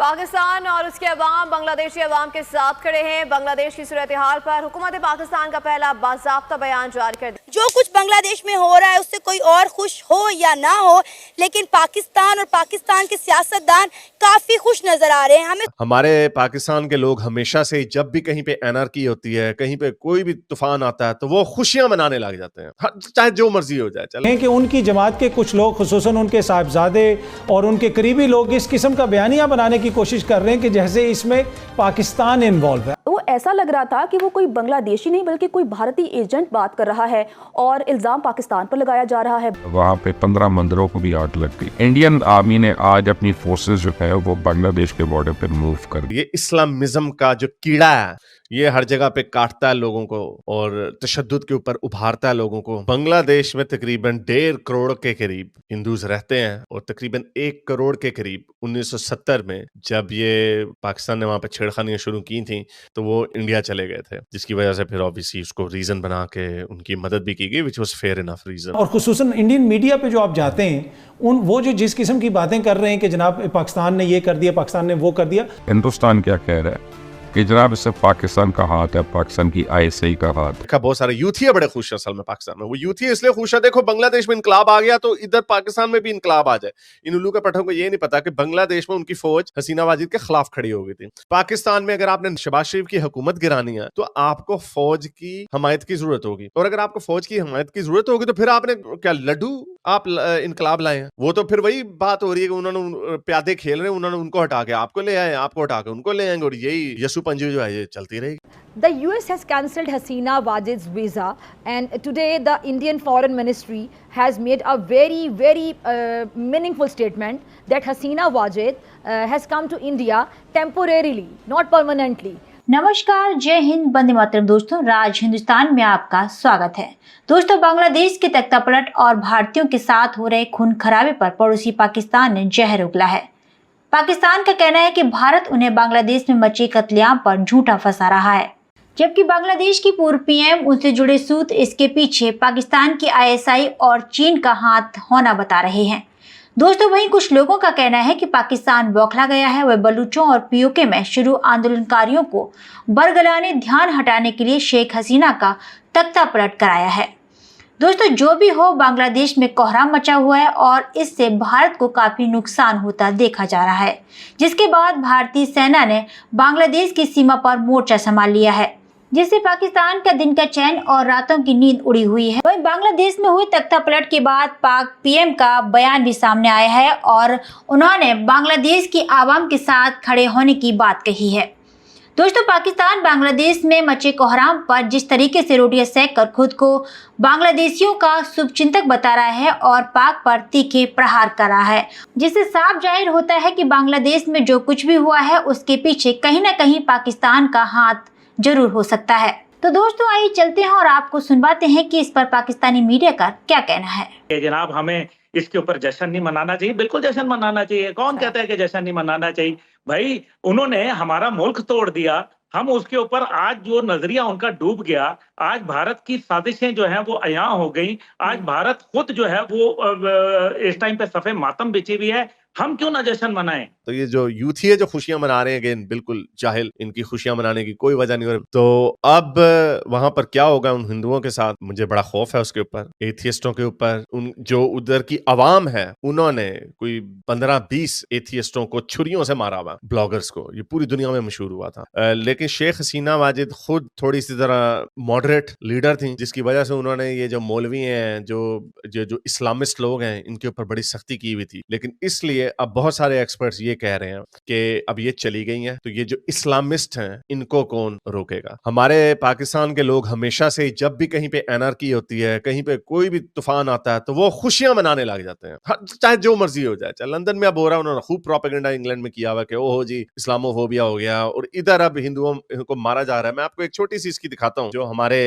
پاکستان اور اس کے عوام بنگلہ دیشی عوام کے ساتھ کھڑے ہیں۔ بنگلہ دیش کی صورتحال پر حکومت پاکستان کا پہلا باضابطہ بیان جاری کر دیا۔ جو کچھ بنگلہ دیش میں ہو رہا ہے اس سے کوئی اور خوش ہو یا نہ ہو، لیکن پاکستان اور پاکستان کے سیاستدان کافی خوش نظر آ رہے ہیں۔ ہمارے پاکستان کے لوگ ہمیشہ سے جب بھی کہیں پہ انارکی ہوتی ہے، کہیں پہ کوئی بھی طوفان آتا ہے تو وہ خوشیاں منانے لگ جاتے ہیں، چاہے جو مرضی ہو جائے۔ چلیں کہ ان کی جماعت کے کچھ لوگ خصوصاً ان کے صاحبزادے اور ان کے قریبی لوگ اس قسم کا بیانیہ بنانے کی کوشش کر رہے ہیں کہ جیسے اس میں پاکستان انوالو ہے۔ وہ ایسا لگ رہا تھا کہ وہ کوئی بنگلہ دیشی نہیں بلکہ کوئی بھارتی ایجنٹ بات کر رہا ہے اور الزام پاکستان پر لگایا جا رہا ہے۔ وہاں پہ 15 مندروں کو بھی آگ لگ گئی۔ انڈین آرمی نے آج اپنی فورسز جو ہے وہ بنگلہ دیش کے بارڈر پہ موو کر دی۔ یہ اسلامزم کا جو کیڑا ہے یہ ہر جگہ پہ کاٹتا ہے لوگوں کو اور تشدد کے اوپر ابھارتا ہے لوگوں کو۔ بنگلہ دیش میں تقریباً 1.5 کروڑ کے قریب ہندوز رہتے ہیں اور تقریباً 1 کروڑ کے قریب 1970 میں جب یہ پاکستان نے وہاں پہ چھیڑخانیاں شروع کی تھیں تو وہ انڈیا چلے گئے تھے، جس کی وجہ سے پھر آبویسلی اس کو ریزن بنا کے ان کی مدد بھی کی گئی، which was fair enough reason۔ اور خصوصاً انڈین میڈیا پہ جو آپ جاتے ہیں وہ جو جس قسم کی باتیں کر رہے ہیں کہ جناب پاکستان نے یہ کر دیا، پاکستان نے وہ کر دیا۔ ہندوستان کیا کہہ رہا ہے کہ جناب اس سے پاکستان کا ہاتھ ہے، پاکستان کی ISI کا ہاتھ ہے۔ بہت سارے یوتھی بڑے خوش ہیں اصل میں پاکستان میں، وہ یوتھی اس لیے خوش ہے، دیکھو بنگلہ دیش میں انقلاب آ گیا تو ادھر پاکستان میں بھی انقلاب آ جائے۔ ان الو کے پٹھوں کو یہ نہیں پتا کہ بنگلہ دیش میں ان کی فوج حسینہ واجد کے خلاف کھڑی ہو گئی تھی۔ پاکستان میں اگر آپ نے شہباز شریف کی حکومت گرانی ہے تو آپ کو فوج کی حمایت کی ضرورت ہوگی، اور اگر آپ کو فوج کی حمایت کی ضرورت ہوگی تو پھر آپ نے کیا لڈو آپ انقلاب لائے ہیں؟ وہ تو پھر وہی بات ہو رہی ہے کہ انہوں نے پیادے کھیل رہے ہیں، انہوں نے ان کو ہٹا کے آپ کو لے آئے، آپ کو ہٹا کے ان کو لے آئیں گے، اور یہی یسو پنجی جو ہے یہ چلتی رہے گی۔ The US has cancelled Hasina Wajid's visa, and today the Indian Foreign Ministry has made a very meaningful statement that Hasina Wajid has come to India temporarily, not permanently. نمشکار، جے ہند، بندے ماترم دوستوں، راج ہندوستان میں آپ کا سواگت ہے۔ دوستوں، بنگلہ دیش کے تختہ پلٹ اور بھارتیوں کے ساتھ ہو رہے خون خرابے پر پڑوسی پاکستان نے زہر اگلا ہے۔ پاکستان کا کہنا ہے کہ بھارت انہیں بنگلہ دیش میں مچے قتل عام پر جھوٹا پھنسا رہا ہے، جبکہ بنگلہ دیش کی پورو PM ان سے جڑے سوت اس کے پیچھے پاکستان کی ISI اور چین کا ہاتھ ہونا بتا رہے ہیں۔ دوستوں، وہیں کچھ لوگوں کا کہنا ہے کہ پاکستان بوکھلا گیا ہے، وہ بلوچوں اور POK میں شروع آندولنکاریوں کو برگلانے، دھیان ہٹانے کے لیے شیخ حسینہ کا تختہ پلٹ کرایا ہے۔ دوستوں، جو بھی ہو، بنگلہ دیش میں کوہرام مچا ہوا ہے اور اس سے بھارت کو کافی نقصان ہوتا دیکھا جا رہا ہے، جس کے بعد بھارتی سینا نے بنگلہ دیش کی سیما پر مورچہ سنبھال لیا ہے، جس سے پاکستان کا دن کا چین اور راتوں کی نیند اڑی ہوئی ہے۔ وہیں بنگلہ دیش میں ہوئے تختہ پلٹ کے بعد پاک PM کا بیان بھی سامنے آیا ہے اور انہوں نے بنگلہ دیش کی عوام کے ساتھ کھڑے ہونے کی بات کہی ہے۔ دوستوں، پاکستان بنگلہ دیش میں مچے کوہرام پر جس طریقے سے روٹیاں سینک کر خود کو بنگلہ دیشیوں کا شبھ چنتک بتا رہا ہے اور پاک پر تیکھے پرہار کر رہا ہے، جس سے صاف ظاہر ہوتا ہے کہ بنگلہ دیش میں جو کچھ بھی ہوا ہے اس کے پیچھے کہیں نہ کہیں پاکستان کا ہاتھ ضرور ہو سکتا ہے۔ تو دوستوں، آئیے چلتے ہیں اور آپ کو سنواتے ہیں کہ اس پر پاکستانی میڈیا کا کیا کہنا ہے۔ کہ جناب ہمیں اس کے اوپر جشن نہیں منانا چاہیے، بالکل جشن منانا چاہیے۔ کون کہتا ہے کہ جشن نہیں منانا چاہیے؟ بھائی انہوں نے ہمارا ملک توڑ دیا، ہم اس کے اوپر آج جو نظریہ ان کا ڈوب گیا، آج بھارت کی سازشیں جو ہیں وہ عیاں ہو گئی، آج بھارت خود جو ہے وہ اس ٹائم پہ صفحے ماتم بچھی ہوئی ہے، ہم کیوں نہ جشن منائیں؟ تو یہ جو یوتھی ہے جو خوشیاں منا رہے ہیں، اگین بالکل جاہل، ان کی خوشیاں منانے کی کوئی وجہ نہیں ہو رہی۔ تو اب وہاں پر کیا ہوگا ان ہندوؤں کے ساتھ، مجھے بڑا خوف ہے اس کے اوپر، ایتھیسٹوں کے اوپر۔ ان جو ادھر کی عوام ہے انہوں نے کوئی 15-20 ایتھیسٹوں کو چھریوں سے مارا ہوا، بلاگرز کو، یہ پوری دنیا میں مشہور ہوا تھا۔ لیکن شیخ حسینہ واجد خود تھوڑی سی ذرا ماڈریٹ لیڈر تھیں، جس کی وجہ سے انہوں نے یہ جو مولوی ہیں، جو اسلامسٹ لوگ ہیں، ان کے اوپر بڑی سختی کی ہوئی تھی۔ لیکن اس لیے اب بہت سارے ایکسپرٹس یہ کہہ رہے ہیں کہ اب یہ چلی گئی ہیں تو یہ جو اسلامسٹ ہیں ان کو کون روکے گا۔ ہمارے پاکستان کے لوگ ہمیشہ سے جب بھی کہیں پہ انارکی ہوتی ہے، کہیں پہ کوئی بھی طوفان آتا ہے تو وہ خوشیاں منانے لگ جاتے ہیں، چاہے جو مرضی ہو جائے۔ لندن میں اب ہو رہا ہے، انہوں نے خوب پروپیگنڈا انگلینڈ میں کیا ہوا کہ اوہ جی اسلامو فوبیا ہو گیا، اور ادھر اب ہندوؤں کو مارا جا رہا ہے۔ میں آپ کو ایک چھوٹی سی اس کی دکھاتا ہوں، جو ہمارے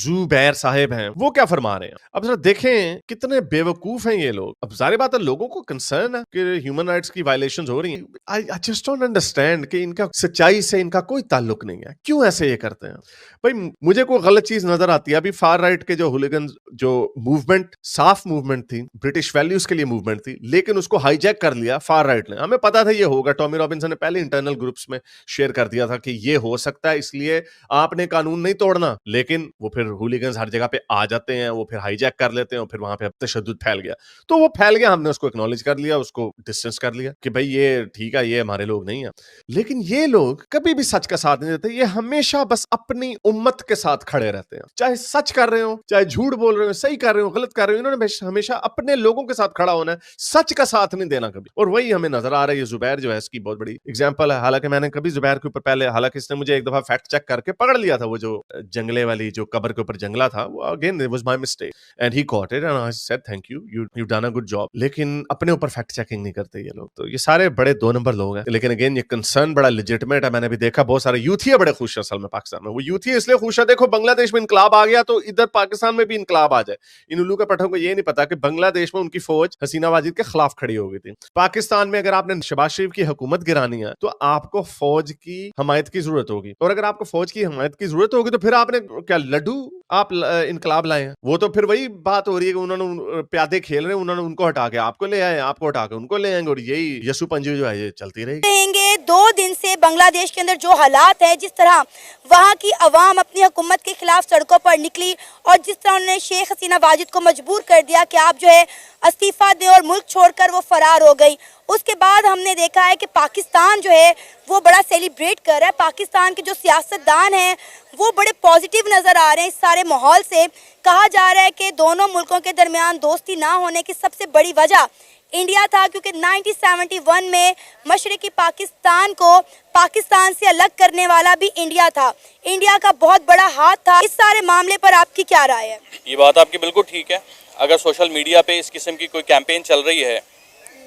زوبیر صاحب ہیں وہ کیا فرما رہے ہیں۔ اب ذرا دیکھیں کتنے بے وقوف ہیں یہ لوگ۔ اب ظاہر بات ہے لوگوں کو کنسرن ہے کہ ہیومن رائٹس کی وائلیشنز ہو رہی ہیں۔ I just don't understand کہ ان کا سچائی سے ان کا کوئی تعلق نہیں ہے، کیوں ایسے یہ کرتے ہیں؟ بھائی مجھے کوئی غلط چیز نظر آتی ہے، ابھی فار رائٹ کے جو ہولیگنز जो मूवमेंट साफ मूवमेंट थी, ब्रिटिश वैल्यूज के लिए मूवमेंट थी, लेकिन उसको हाईजैक कर लिया फार राइट ने। हमें पता था ये होगा, टॉमी रॉबिन्सन ने पहले इंटरनल ग्रुप्स में शेयर कर दिया था कि ये हो सकता है, इसलिए आपने कानून नहीं तोड़ना। लेकिन वो फिर हूलिगन्स हर जगह पे आ जाते हैं, वो फिर हाईजैक कर लेते हैं और फिर वहां पे तशद्दुद फैल गया। तो वो फैल गया, हमने उसको एक्नॉलेज कर लिया, उसको डिस्टेंस कर लिया कि भाई ये ठीक है, ये हमारे लोग नहीं है। लेकिन ये लोग कभी भी सच का साथ नहीं देते, ये हमेशा बस अपनी उम्मत के साथ खड़े रहते हैं, चाहे सच कर रहे हो, चाहे झूठ बोल रहे हो, सही कर रहे हो, गलत कर रहे हो, इन्होंने हमेशा अपने लोगों के साथ खड़ा होना है, सच का साथ नहीं देना कभी। और वही हमें नजर आ रहा है। ये जुबैर जो है इसकी बहुत बड़ी एग्जांपल है। हालांकि मैंने कभी जुबैर के ऊपर पहले, हालांकि इसने मुझे एक दफा फैक्ट चेक करके पकड़ लिया था, वो जो जंगले वाली जो कब्र के ऊपर जंगला था, वो again it was my mistake and he caught it and I said thank you, you done a good job. लेकिन अपने ऊपर फैक्ट चेकिंग नहीं करते ये लोग, तो ये सारे बड़े 2 नंबर लोग हैं। लेकिन अगेन ये कंसर्न बड़ा लेजिटिमेट है। मैंने भी देखा बहुत सारे यूथिया बड़े खुश है असल में पाकिस्तान में। वो यूथिया इसलिए खुश है, देखो बांग्लादेश में इनकलाब आ गया तो इधर पाकिस्तान में भी इनकलाब आ जाए। इन उल्लू के पठों को ये नहीं पता कि बांग्लादेश में उनकी फौज हसीना वाजिद के खिलाफ खड़ी हो गई थी। पाकिस्तान में अगर आपने शहबाज शरीफ की हुकूमत गिरानी है तो आपको फौज की हमायत की जरूरत होगी, और अगर आपको फौज की हमायत की जरूरत होगी तो फिर आपने क्या लड्डू आप इनकलाब लाए हैं? वो तो फिर वही बात हो रही है कि उन्होंने प्यादे खेल रहे हैं, उन्होंने उनको हटा के आपको ले आए, आपको हटा के उनको ले आएंगे, और यही यसु पंजी जो है ये चलती रहेगी। 2 दिन से बांग्लादेश के अंदर जो हालात है, जिस तरह वहाँ की अवाम अपनी हुकूमत के खिलाफ सड़कों पर निकली और जिस तरह उन्होंने शेख हसीना वाजिद को मजबूर कर दिया कि आप जो है इस्तीफा दें और मुल्क छोड़कर वो फरार हो गई। उसके बाद हमने देखा है कि पाकिस्तान जो है वो बड़ा सेलिब्रेट कर रहा है। पाकिस्तान के जो सियासतदान हैं वो बड़े पॉजिटिव नज़र आ रहे हैं इस सारे माहौल से। कहा जा रहा है कि दोनों मुल्कों के दरमियान दोस्ती ना होने की सबसे बड़ी वजह इंडिया था, क्योंकि 1971 में मशरकी पाकिस्तान को पाकिस्तान से अलग करने वाला भी इंडिया था। इंडिया का बहुत बड़ा हाथ था। इस सारे मामले पर आपकी क्या राय है? ये बात आपकी बिल्कुल ठीक है। अगर सोशल मीडिया पे इस किस्म की कोई कैंपेन चल रही है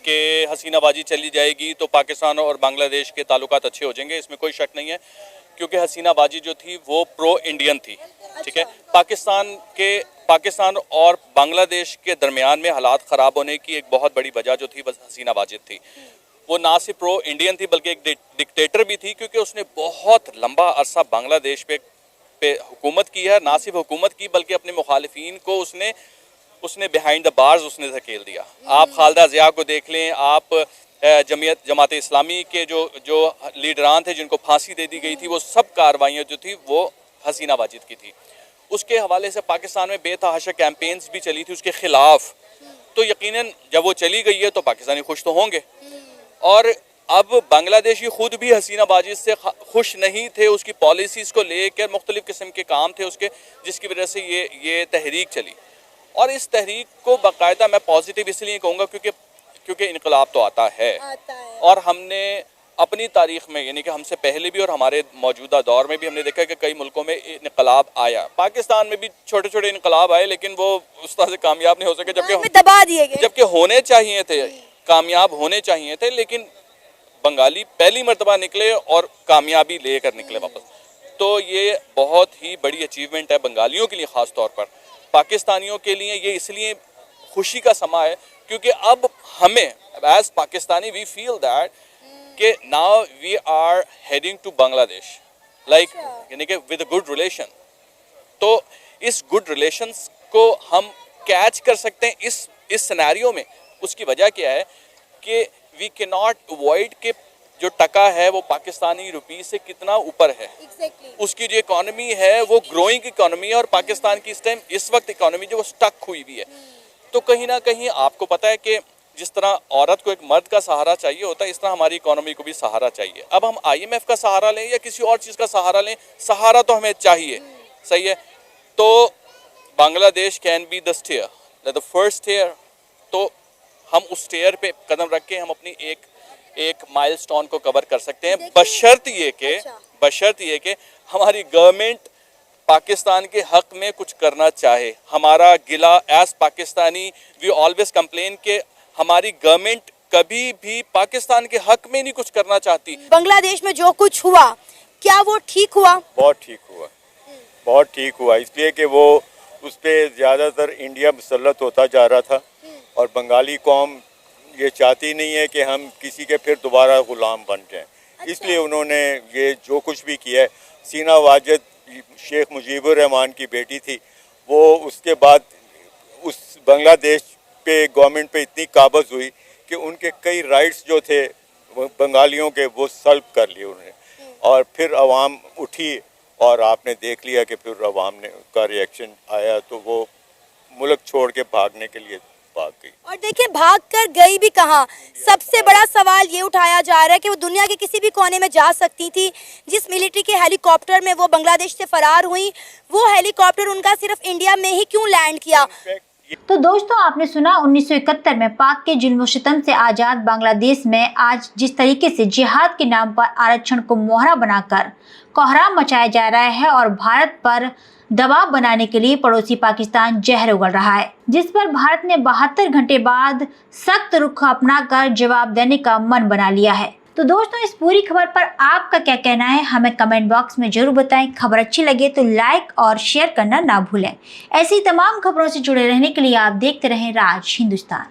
कि हसीना बाजी चली जाएगी तो पाकिस्तान और बांग्लादेश के ताल्लुकात अच्छे हो जाएंगे, इसमें कोई शक नहीं है, क्योंकि हसीना बाजी जो थी वो प्रो इंडियन थी। ठीक है, पाकिस्तान और बांग्लादेश के दरमियान में हालात ख़राब होने की एक बहुत बड़ी वजह जो थी बस हसीना वाजिद थी। वो ना सिर्फ प्रो इंडियन थी बल्कि एक डिक्टेटर भी थी, क्योंकि उसने बहुत लंबा अरसा बांग्लादेश पे हुकूमत की है। ना सिर्फ हुकूमत की बल्कि अपने मुखालिफिन को उसने बिहाइंड द बार्स उसने धकेल दिया। आप खालिदा ज़िया को देख लें, आप जमात इस्लामी के जो लीडरान थे जिनको फांसी दे दी गई थी, वो सब कार्रवाइयाँ जो थी वो हसीना वाजिद की थी। उसके हवाले से पाकिस्तान में बेतहाशा कैंपेन्स भी चली थी उसके खिलाफ। तो यकीनन जब वो चली गई है तो पाकिस्तानी खुश तो होंगे। और अब बांग्लादेशी खुद भी हसीना वाजिद से खुश नहीं थे, उसकी पॉलिसीज़ को लेकर मुख्तलिफ किस्म के काम थे उसके, जिसकी वजह से ये तहरीक चली। और इस तहरीक को बाकायदा मैं पॉजिटिव इसलिए कहूँगा क्योंकि इनकलाब तो आता है। और हमने अपनी तारीख में, यानी कि हमसे पहले भी और हमारे मौजूदा दौर में भी हमने देखा कि कई मुल्कों में इनकलाब आया। पाकिस्तान में भी छोटे छोटे इनकलाब आए, लेकिन वो उस तरह से कामयाब नहीं हो सके, दबा दिए गए, जबकि होने चाहिए थे, कामयाब होने चाहिए थे। लेकिन बंगाली पहली मरतबा निकले और कामयाबी लेकर निकले वापस। तो ये बहुत ही बड़ी अचीवमेंट है बंगालियों के लिए, ख़ास तौर पर। पाकिस्तानियों के लिए ये इसलिए खुशी का समा है क्योंकि अब हमें as Pakistani we feel that कि now we are heading to Bangladesh, like यानी कि विद गुड रिलेशन। तो इस गुड रिलेशंस को हम कैच कर सकते हैं इस सिनेरियो में। उसकी वजह क्या है कि वी कैन नॉट अवॉइड कि जो टका है वो पाकिस्तानी रुपी से कितना ऊपर है। उसकी जो इकोनॉमी है वो ग्रोइंग इकोनॉमी है, और पाकिस्तान की इस वक्त इकोनॉमी जो वो स्टक हुई हुई है। तो कहीं ना कहीं आपको पता है कि जिस तरह औरत को एक मर्द का सहारा चाहिए होता है, इस तरह हमारी इकोनॉमी को भी सहारा चाहिए। अब हम IMF का सहारा लें या किसी और चीज़ का सहारा लें, सहारा तो हमें चाहिए, सही है। तो Bangladesh can be the stair, the first stair. तो हम उस स्टेयर पे कदम रख के हम अपनी एक माइलस्टोन को कवर कर सकते हैं, बशर्त ये कि हमारी गवर्नमेंट पाकिस्तान के हक में कुछ करना चाहे। हमारा गिला as Pakistani we always complain के हमारी गवर्नमेंट कभी भी पाकिस्तान के हक में नहीं कुछ करना चाहती। बांग्लादेश में जो कुछ हुआ, क्या वो ठीक हुआ? बहुत ठीक हुआ, इसलिए कि वो उस पर ज़्यादातर इंडिया मुसल्लत होता जा रहा था, और बंगाली कौम ये चाहती नहीं है कि हम किसी के फिर दोबारा ग़ुलाम बन जाएं। इसलिए उन्होंने ये जो कुछ भी किया है। हसीना वाजिद शेख मुजीबुर रहमान की बेटी थी, वो उसके बाद उस बांग्लादेश पे गवर्नमेंट पे इतनी काबज़ हुई कि उनके कई राइट्स जो थे बंगालियों के वो सल्ब कर लिए उन्होंने, और फिर अवाम उठी और आपने देख लिया कि फिर अवाम ने का रिएक्शन आया तो वो मुल्क छोड़ के भागने के लिए भाग गई। और देखिए भाग कर गई भी कहाँ, सबसे बड़ा सवाल ये उठाया जा रहा है कि वो दुनिया के किसी भी कोने में जा सकती थी। जिस मिलिट्री के हेलीकॉप्टर में वो बांग्लादेश से फरार हुई, वो हेलीकॉप्टर उनका सिर्फ इंडिया में ही क्यों लैंड किया। तो दोस्तों आपने सुना 1971 में पाक के जुल्म सितम से आज़ाद बांग्लादेश में आज जिस तरीके से जिहाद के नाम पर आरक्षण को मोहरा बनाकर कोहराम मचाया जा रहा है और भारत पर दबाव बनाने के लिए पड़ोसी पाकिस्तान जहर उगल रहा है, जिस पर भारत ने 72 घंटे बाद सख्त रुख अपनाकर जवाब देने का मन बना लिया है। तो दोस्तों इस पूरी खबर पर आपका क्या कहना है हमें कमेंट बॉक्स में जरूर बताएं। खबर अच्छी लगे तो लाइक और शेयर करना ना भूलें। ऐसी तमाम खबरों से जुड़े रहने के लिए आप देखते रहें राज हिंदुस्तान।